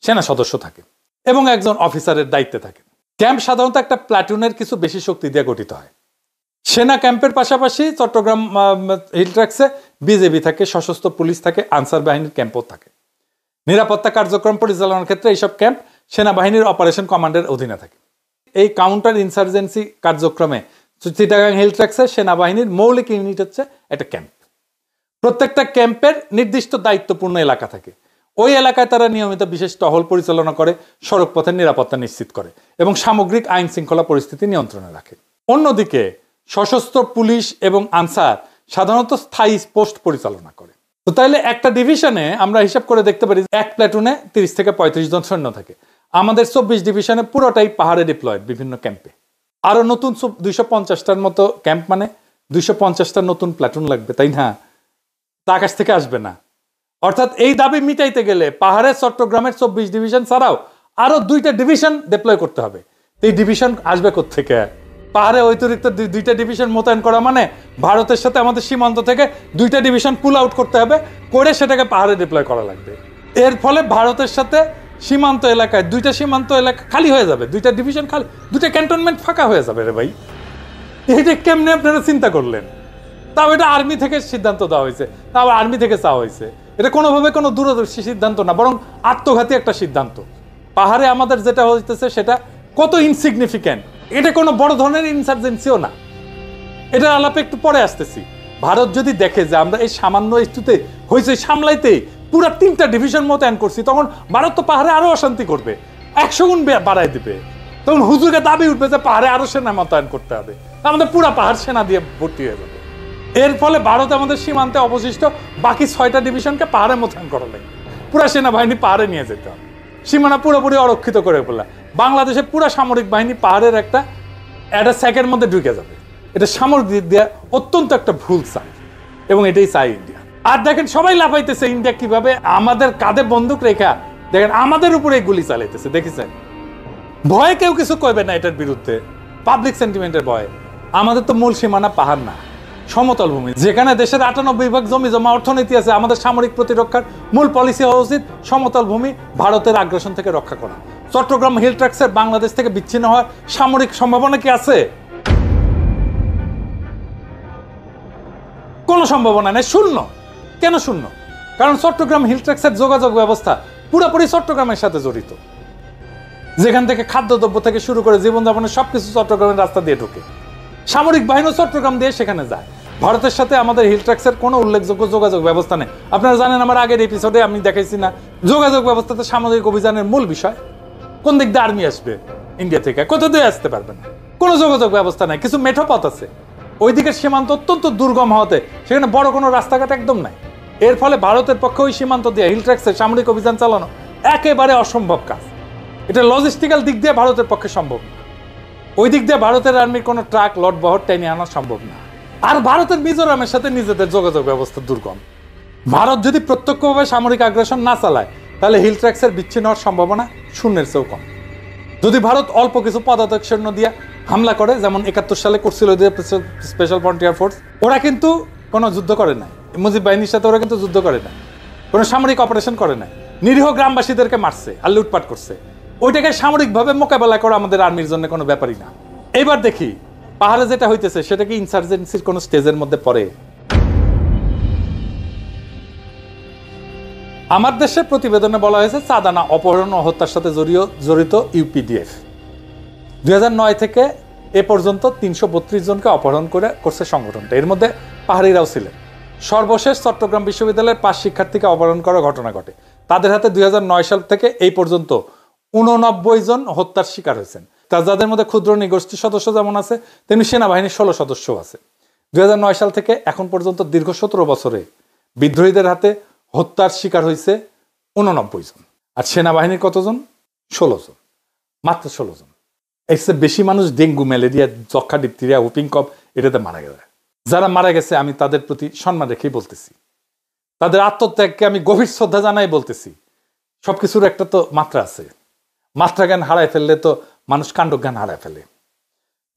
সেনা সদস্য থাকে এবং একজন অফিসারের দায়িত্বে থাকে। ক্যাম্প সাধারণত একটা প্লাটুনের কিছু বেশি শক্তি দিয়ে গঠিত হয়। সেনা ক্যাম্পের পাশাপাশি চট্টগ্রাম হিল ট্র্যাক্সে বিজেপি থাকে, সশস্ত্র পুলিশ থাকে, আনসার বাহিনীর ক্যাম্পও থাকে। নিরাপত্তা কার্যক্রম পরিচালনার ক্ষেত্রে এইসব ক্যাম্প সেনাবাহিনীর অপারেশন কমান্ডের অধীনে থাকে। এই কাউন্টার ইনসার্জেন্সি কার্যক্রমে চিটাগাং হিল ট্র্যাক্সের সেনাবাহিনীর মৌলিক ইউনিট হচ্ছে একটা ক্যাম্প। প্রত্যেকটা ক্যাম্পের নির্দিষ্ট দায়িত্বপূর্ণ এলাকা থাকে। ওই এলাকায় তারা নিয়মিত বিশেষ টহল পরিচালনা করে, সড়ক পথের নিরাপত্তা নিশ্চিত করে এবং সামগ্রিক আইন শৃঙ্খলা পরিস্থিতি নিয়ন্ত্রণে রাখে। অন্যদিকে সশস্ত্র পুলিশ এবং আনসার সাধারণত স্থায়ী পোস্ট পরিচালনা করে। তো তাইলে একটা ডিভিশনে আমরা হিসাব করে দেখতে পারি এক প্ল্যাটুনে 30 থেকে 35 জন সৈন্য থাকে। আমাদের 24 ডিভিশনে পুরোটাই পাহাড়ে ডিপ্লয়েড বিভিন্ন ক্যাম্পে। আরো নতুন 250টার মতো ক্যাম্প, মানে 250টা নতুন প্ল্যাটুন লাগবে, তাই না? তা আকাশ থেকে আসবে না। অর্থাৎ এই দাবি মিটাইতে গেলে পাহাড়ের চট্টগ্রামের 24 ডিভিশন ছাড়াও আরো 2টা ডিভিশন ডিপ্লয় করতে হবে। এই ডিভিশন আসবে কোত্থেকে? পাহাড়ে অতিরিক্ত 2টা ডিভিশন মোতায়েন করা মানে ভারতের সাথে আমাদের সীমান্ত থেকে 2টা ডিভিশন পুল আউট করতে হবে, করে সেটাকে পাহাড়ে ডিপ্লয় করা লাগবে। এর ফলে ভারতের সাথে সীমান্ত এলাকায় 2টা সীমান্ত এলাকা খালি হয়ে যাবে, 2টা ডিভিশন খালি, 2টা ক্যান্টনমেন্ট ফাঁকা হয়ে যাবে রে ভাই। এইটা কেমনে আপনারা চিন্তা করলেন? তাও এটা আর্মি থেকে সিদ্ধান্ত দেওয়া হয়েছে, তাও আর্মি থেকে চাওয়া হয়েছে। এটা কোনোভাবে কোনো দূরদর্শী সিদ্ধান্ত না, বরং আত্মঘাতী একটা সিদ্ধান্ত। পাহাড়ে আমাদের যেটা হইতেছে সেটা কত ইনসিগনিফিক্যান্ট, এটা কোনো বড় ধরনের ইনসার্জেন্সিও না। এটা আলাপে একটু পরে আসতেছি। ভারত যদি দেখে যে আমরা এই সামান্য ইস্যুতে হয়েছে সামলাইতে পুরো 3টা ডিভিশন মোতায়েন করছি, তখন ভারত তো পাহাড়ে আরো অশান্তি করবে, 100 গুণ বাড়াই দিবে। তখন হুজুরকে দাবি উঠবে যে পাহাড়ে আরো সেনা মোতায়েন করতে হবে, আমাদের পুরা পাহাড় সেনা দিয়ে ভর্তি হয়ে যাবে। এর ফলে ভারত আমাদের সীমান্তে অবশিষ্ট বাকি 6টা ডিভিশনকে পাহাড়ে মোতায়েন করা লাগে, পুরা সেনাবাহিনী পাহাড়ে নিয়ে যেতে হবে, সীমানা পুরোপুরি অরক্ষিত করে ফেলা। বাংলাদেশের পুরা সামরিক বাহিনী পাহাড়ের একটা সেকের মধ্যে ঢুকে যাবে। এটা সামরিক দিক দিয়ে অত্যন্ত একটা ভুল চাই, এবং এটাই চাই ইন্ডিয়া। আর দেখেন সবাই লাফাইতেছে ইন্ডিয়া কিভাবে আমাদের কাঁধে বন্দুক রেখা দেখেন আমাদের উপরে গুলি চালাইতেছে, দেখেছেন? ভয়ে কেউ কিছু কইবে না এটার বিরুদ্ধে, পাবলিক সেন্টিমেন্টের ভয়ে। আমাদের তো মূল সীমানা পাহাড় না, সমতল ভূমি, যেখানে দেশের 98% জমি জমা অর্থনীতি আছে। আমাদের সামরিক প্রতিরক্ষার মূল পলিসি হওয়া উচিত সমতল ভূমি ভারতের আগ্রাসন থেকে রক্ষা করা। চট্টগ্রাম হিল ট্র্যাক্সের বাংলাদেশ থেকে বিচ্ছিন্ন হওয়ার সামরিক সম্ভাবনা কি আছে? কোনো সম্ভাবনা নেই, শূন্য। কেন শূন্য? কারণ চট্টগ্রাম হিল ট্র্যাক্সের যোগাযোগ ব্যবস্থা পুরোপুরি চট্টগ্রামের সাথে জড়িত। যেখান থেকে খাদ্যদ্রব্য থেকে শুরু করে জীবনযাপনের সবকিছু চট্টগ্রামের রাস্তা দিয়ে ঢুকে। সামরিক বাহিনী চট্টগ্রাম দিয়ে সেখানে যায়। ভারতের সাথে আমাদের হিল ট্র্যাক্সের কোনো উল্লেখযোগ্য যোগাযোগ ব্যবস্থা নেই। আপনারা জানেন, আমার আগের এপিসোডে আমি দেখাইছি না, যোগাযোগ ব্যবস্থাতে সামরিক অভিযানের মূল বিষয় কোন দিক দিয়ে আর্মি আসবে ইন্ডিয়া থেকে, কোথা দিয়ে আসতে পারবে না, কোনো যোগাযোগ ব্যবস্থা নাই। কিছু মেঠো পথ আছে, ওই দিকের সীমান্ত অত্যন্ত দুর্গম হওয়াতে সেখানে বড় কোনো রাস্তাঘাট একদম নাই। এর ফলে ভারতের পক্ষে ওই সীমান্ত দিয়ে হিল ট্র্যাক্সের সামরিক অভিযান চালানো একেবারে অসম্ভব কাজ। এটা লজিস্টিক্যাল দিক দিয়ে ভারতের পক্ষে সম্ভব না। ওই দিক দিয়ে ভারতের আর্মির কোনো ট্রাক লট বহর টেনে আনা সম্ভব না। আর ভারতের মিজোরামের সাথে নিজেদের যোগাযোগ ব্যবস্থা দুর্গম। ভারত যদি প্রত্যক্ষভাবে সামরিক আগ্রাসন না চালায় তাহলে হিল ট্র্যাক্সের বিচ্ছিন্ন হওয়ার সম্ভাবনা শূন্যের চেয়েও কম। যদি ভারত অল্প কিছু পদাতিক সৈন্য দিয়ে হামলা করে, যেমন 71 সালে করছিল স্পেশাল ফ্রন্টিয়ার ফোর্স, ওরা কিন্তু কোনো যুদ্ধ করে নাই, মুজিব বাহিনীর সাথে ওরা কিন্তু যুদ্ধ করে নাই, কোনো সামরিক অপারেশন করে নাই, নিরীহ গ্রামবাসীদেরকে মারছে আর লুটপাট করছে। ওইটাকে সামরিকভাবে মোকাবেলা করা আমাদের আর্মির জন্য কোনো ব্যাপারই না। এবার দেখি পাহাড়ে যেটা হইতেছে সেটা কি ইনসার্জেন্সির কোনো স্টেজের মধ্যে পড়ে? আমার দেশের প্রতিবেদনে বলা হয়েছে চাঁদানা অপহরণ ও হত্যার সাথে জড়িত ইউপিডিএফ 2009 থেকে এ পর্যন্ত 332 জনকে অপহরণ করছে সংগঠনটা। এর মধ্যে পাহাড়িরাও ছিলেন। সর্বশেষ চট্টগ্রাম বিশ্ববিদ্যালয়ের 5 শিক্ষার্থীকে অপহরণ করার ঘটনা ঘটে। তাদের হাতে 2009 সাল থেকে এই পর্যন্ত 89 জন হত্যার শিকার হয়েছেন। যাদের মধ্যে ক্ষুদ্র নিগোষ্ঠী সদস্য যেমন আছে, তেমনি সেনাবাহিনীর 16 সদস্যও আছে। 2009 সাল থেকে এখন পর্যন্ত দীর্ঘ 17 বছরে বিদ্রোহীদের হাতে হত্যার শিকার হয়েছে 89 জন। আর সেনাবাহিনীর কতজন? 16 জন, মাত্র 16 জন। এর চেয়ে বেশি মানুষ ডেঙ্গু, ম্যালেরিয়া, যক্ষা, ডিপথেরিয়া, হুপিং কফ এটাতে মারা গেছে। যারা মারা গেছে আমি তাদের প্রতি সম্মান রেখেই বলতেছি, তাদের আত্মত্যাগকে আমি গভীর শ্রদ্ধা জানাই বলতেছি, সবকিছুর একটা তো মাত্রা আছে, মাত্রা জ্ঞান হারায় ফেললে তো মানুষ কাণ্ডজ্ঞান হারায় ফেলে।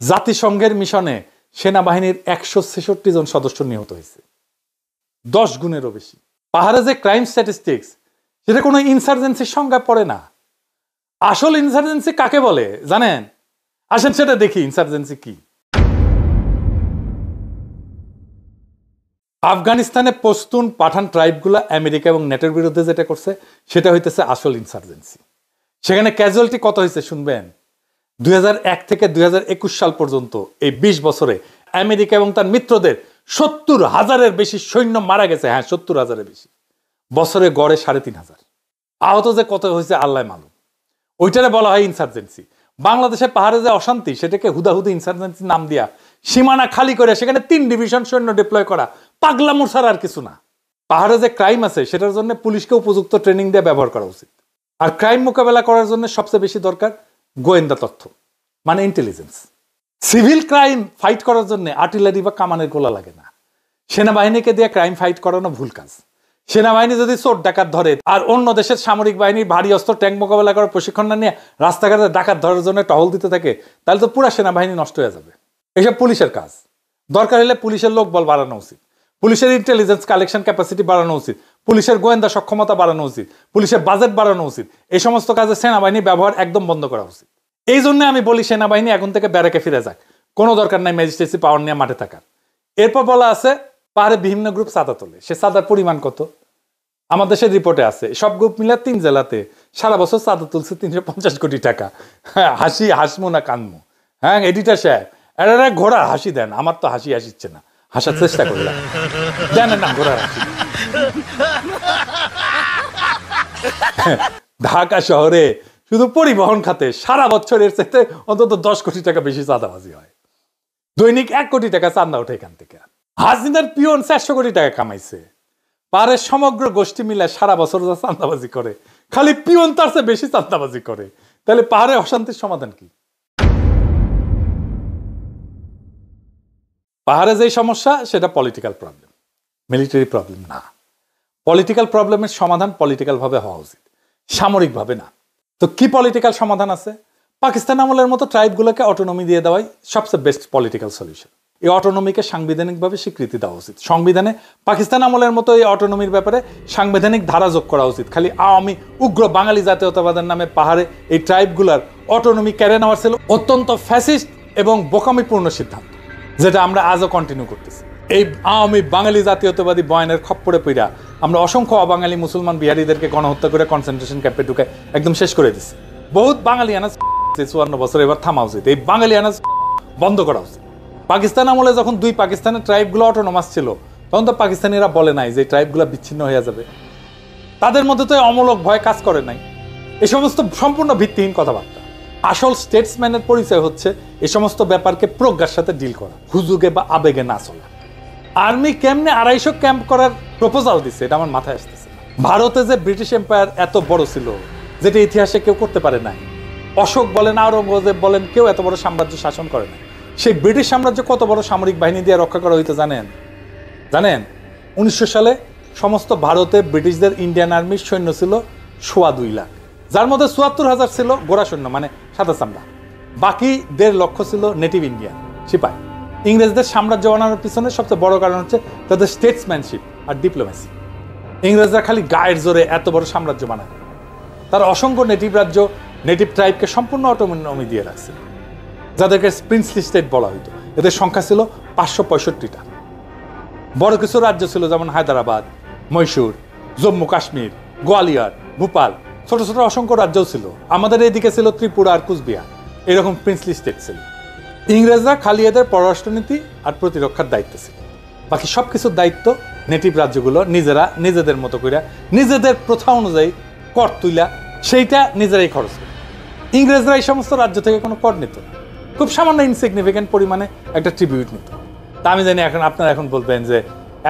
জাতিসংঘের মিশনে সেনাবাহিনীর 166 জন সদস্য নিহত হয়েছে, 10 গুণেরও বেশি। পাহাড়ে যে ক্রাইম স্ট্যাটিস্টিক্স, সেটা কোনো ইনসার্জেন্সির সংজ্ঞায় পড়ে না। আসল ইনসার্জেন্সি কাকে বলে জানেন? আসেন সেটা দেখি ইনসার্জেন্সি কি। আফগানিস্তানে পশতুন পাঠান ট্রাইবগুলো আমেরিকা এবং নেটোর বিরুদ্ধে যেটা করছে সেটা হইতেছে আসল ইনসার্জেন্সি। সেখানে ক্যাজুয়ালিটি কত হয়েছে শুনবেন? 2001 থেকে 2021 সাল পর্যন্ত এই 20 বছরে আমেরিকা এবং তার মিত্রদের 70,000-এর বেশি সৈন্য মারা গেছে। হ্যাঁ, 70,000-এর বেশি, বছরে গড়ে 3,500। আহত যে কত হয়েছে আল্লাহ মালুম। ওইটারে বলা হয় ইনসার্জেন্সি। বাংলাদেশে পাহাড়ে যে অশান্তি, সেটাকে হুদাহুদি ইনসার্জেন্সি নাম দিয়া সীমানা খালি করে সেখানে 3 ডিভিশন সৈন্য ডিপ্লয় করা পাগলামো ছাড়া আর কিছু না। পাহাড়ে যে ক্রাইম আছে সেটার জন্য পুলিশকে উপযুক্ত ট্রেনিং দিয়ে ব্যবহার করা উচিত। আর ক্রাইম মোকাবেলা করার জন্য সবচেয়ে বেশি দরকার গোয়েন্দা তথ্য, মানে ইন্টেলিজেন্স। সিভিল ক্রাইম ফাইট করার জন্য আর্টিলারি বা কামানের গোলা লাগে না। সেনাবাহিনীকে দিয়ে ক্রাইম ফাইট করানো ভুল কাজ। সেনাবাহিনী যদি চোর ডাকাত ধরে আর অন্য দেশের সামরিক বাহিনীর ভারী অস্ত্র ট্যাঙ্ক মোকাবেলা করার প্রশিক্ষণ না নিয়ে রাস্তাঘাটে ডাকাত ধরার জন্য টহল দিতে থাকে, তাহলে তো পুরো সেনাবাহিনী নষ্ট হয়ে যাবে। এসব পুলিশের কাজ। দরকার হলে পুলিশের লোক বল বাড়ানো উচিত, পুলিশের ইন্টেলিজেন্স কালেকশন ক্যাপাসিটি বাড়ানো উচিত, পুলিশের গোয়েন্দা সক্ষমতা বাড়ানো উচিত, পুলিশের বাজেট বাড়ানো উচিত। এই সমস্ত কাজে সেনাবাহিনী ব্যবহার একদম বন্ধ করা উচিত। এই জন্য আমি বলি সেনাবাহিনী এখন থেকে ব্যারাকে ফিরে যাক, কোনো দরকার নাই ম্যাজিস্ট্রেসি পাওয়ার নিয়ে মাঠে থাকার। এরপর বলা আছে পাহাড়ে বিভিন্ন গ্রুপ চাঁদা তোলে। সে চাঁদার পরিমাণ কত? আমার দেশের রিপোর্টে আছে সব গ্রুপ মিলে 3 জেলাতে সারা বছর চাঁদা তুলছে 350 কোটি টাকা। হ্যাঁ, হাসমু না কানমু? হ্যাঁ, এডিটার সাহেব এরা ঘোড়ার হাসি দেন, আমার তো হাসি আসছে না, হাসার চেষ্টা করলাম, দেন না ঘোড়ার হাসি। ঢাকা শহরে শুধু পরিবহন খাতে সারা বছরের চাইতে অন্তত 10 কোটি টাকা বেশি চাঁদাবাজি হয়। দৈনিক 1 কোটি টাকা চাঁদা ওঠে এখান থেকে। হাসিনার পিয়ন 400 কোটি টাকা কামাইছে। পাহাড়ের সমগ্র গোষ্ঠী মিলে সারা বছর যা চাঁদাবাজি করে, খালি পিয়ন তার চেয়ে বেশি চাঁদাবাজি করে। তাহলে পাহাড়ে অশান্তির সমাধান কি? পাহাড়ে যেই সমস্যা সেটা পলিটিক্যাল প্রবলেম, মিলিটারি প্রবলেম না। পলিটিক্যাল প্রবলেমের সমাধান পলিটিক্যাল ভাবে হওয়া উচিত, সামরিক ভাবে না। তো কি পলিটিক্যাল সমাধান আছে? পাকিস্তান আমলের মতো ট্রাইবগুলোকে অটোনমি দিয়ে দেওয়াই সবচেয়ে বেস্ট পলিটিক্যাল সলিউশন। এই অটোনমিকে সাংবিধানিকভাবে স্বীকৃতি দেওয়া উচিত। সংবিধানে পাকিস্তান আমলের মতো এই অটোনমির ব্যাপারে সাংবিধানিক ধারা যোগ করা উচিত। খালি আওয়ামী উগ্র বাঙালি জাতীয়তাবাদের নামে পাহাড়ে এই ট্রাইবগুলার অটোনমি কেড়ে নেওয়ার ছিল অত্যন্ত ফ্যাসিস্ট এবং বোকামিপূর্ণ সিদ্ধান্ত, যেটা আমরা আজও কন্টিনিউ করতেছি। এই আওয়ামী বাঙালি জাতীয়তাবাদী বয়ানের খপ্পরে পইরা আমরা অসংখ্য অবাঙালি মুসলমান বিহারীদেরকে গণহত্যা করে কনসেন্ট্রেশন ক্যাম্পে ঢুকে একদম শেষ করে দিচ্ছে। বহুত বাঙালি আনাজ 54 বছর, এবার থামা উচিত। এই বাঙালি আনাজ বন্ধ করা উচিত। পাকিস্তান আমলে যখন 2 পাকিস্তানের ট্রাইবগুলো অটোনমাস ছিল, তখন তো পাকিস্তানিরা বলে নাই যে ট্রাইবগুলো বিচ্ছিন্ন হয়ে যাবে। তাদের মধ্যে তো অমূলক ভয় কাজ করে নাই। এই সমস্ত সম্পূর্ণ ভিত্তিহীন কথাবার্তা। আসল স্টেটসম্যানের পরিচয় হচ্ছে এই সমস্ত ব্যাপারকে প্রজ্ঞার সাথে ডিল করা, হুজুগে বা আবেগে না চলা। আর্মি কেমনে 250 ক্যাম্প করার প্রপোজাল দিচ্ছে, এটা আমার মাথায় আসতেছে। ভারতে যে ব্রিটিশ এম্পায়ার এত বড় ছিল, যেটা ইতিহাসে কেউ করতে পারে নাই। অশোক বলেন, আওরঙ্গজেব বলেন, কেউ এত বড় সাম্রাজ্য শাসন করে না। সেই ব্রিটিশ সাম্রাজ্য কত বড় সামরিক বাহিনী দিয়ে রক্ষা করা হইতো জানেন? 1900 সালে সমস্ত ভারতে ব্রিটিশদের ইন্ডিয়ান আর্মির সৈন্য ছিল 2.25 লাখ, যার মধ্যে 74,000 ছিল গোড়া সৈন্য, মানে সাদা চামড়া। বাকি 1.5 লক্ষ ছিল নেটিভ ইন্ডিয়ান সিপাহি। ইংরেজদের সাম্রাজ্য বানানোর পিছনে সবচেয়ে বড় কারণ হচ্ছে তাদের স্টেটসম্যানশিপ আর ডিপ্লোমেসি। ইংরেজরা খালি গায়ের জোরে এত বড় সাম্রাজ্য বানায়, তার অসংখ্য নেটিভ রাজ্য, নেটিভ ট্রাইবকে সম্পূর্ণ অটোনমি দিয়ে রাখছে, যাদেরকে প্রিন্সলি স্টেট বলা হইতো। এদের সংখ্যা ছিল 565টা। বড় কিছু রাজ্য ছিল যেমন হায়দ্রাবাদ, মহীশূর, জম্মু কাশ্মীর, গোয়ালিয়র, ভোপাল। ছোট ছোট অসংখ্য রাজ্যও ছিল। আমাদের এইদিকে ছিল ত্রিপুরা আর কুচবিহার। এরকম প্রিন্সলি স্টেট ছিল। ইংরেজরা খালি এদের পররাষ্ট্রনীতি আর প্রতিরক্ষার দায়িত্ব ছিল, বাকি সবকিছুর দায়িত্ব নেটিভ রাজ্যগুলো নিজেরা নিজেদের মতো করে নিজেদের প্রথা অনুযায়ী কর তুইলা সেইটা নিজেরাই খরচ করে। ইংরেজরা এই সমস্ত রাজ্য থেকে কোনো কর নিত না, খুব সামান্য ইনসিগনিফিকেন্ট পরিমাণে একটা ট্রিবিউট নিত। তা আমি জানি এখন আপনারা এখন বলবেন যে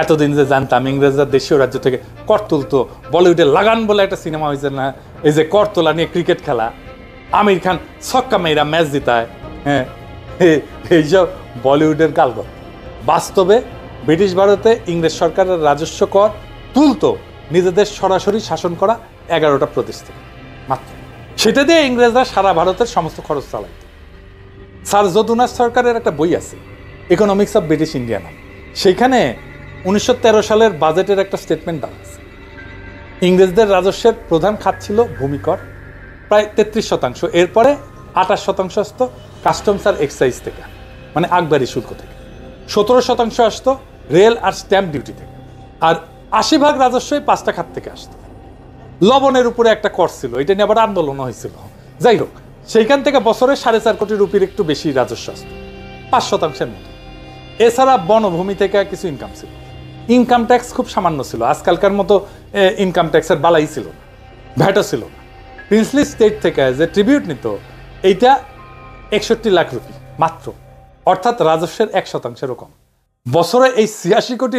এতদিন যে জানতাম ইংরেজরা দেশীয় রাজ্য থেকে কর তুলতো, বলিউডে লাগান বলে একটা সিনেমা হয়েছে না, এই যে কর তোলা নিয়ে ক্রিকেট খেলা, আমির খান ছক্কা মেয়েরা ম্যাচ জিতায়, হ্যাঁ, এইসব বলিউডের গালগল্প। বাস্তবে ব্রিটিশ ভারতে ইংরেজ সরকারের রাজস্ব কর তুলতো নিজেদের সরাসরি শাসন করা 11টা প্রদেশ থেকে মাত্র। সেটা দিয়ে ইংরেজরা সারা ভারতের সমস্ত খরচ চালাইত। স্যার যদুনাথ সরকারের একটা বই আছে, ইকোনমিক্স অফ ব্রিটিশ ইন্ডিয়া নাম। সেইখানে 1913 সালের বাজেটের একটা স্টেটমেন্ট দেওয়া আছে। ইংরেজদের রাজস্বের প্রধান খাত ছিল ভূমিকর, প্রায় 33%। এরপরে 28% আসতো কাস্টমস আর এক্সাইজ থেকে, মানে আকবরি শুল্ক থেকে। 17% আসতো রেল আর স্ট্যাম্প ডিউটি থেকে। আর 80% রাজস্বই 5টা খাত থেকে আসতো। লবণের উপরে একটা কর ছিল, এটা নিয়ে আবার আন্দোলন হয়েছিল। যাই হোক, সেইখান থেকে বছরে 4.5 কোটি রুপির একটু বেশি রাজস্ব আসতো, 5% মতো। এছাড়া বনভূমি থেকে কিছু ইনকাম ছিল। ইনকাম ট্যাক্স খুব সামান্য ছিল, আজকালকার মতো ইনকাম ট্যাক্সের বালাই ছিল না, ভ্যাটও ছিল না। প্রিন্সলি স্টেট থেকে যে ট্রিবিউট নিত, এইটা 61 লাখ রুপি মাত্র, অর্থাৎ রাজস্বের 1%-এরও কম। বছরে এই 86 কোটি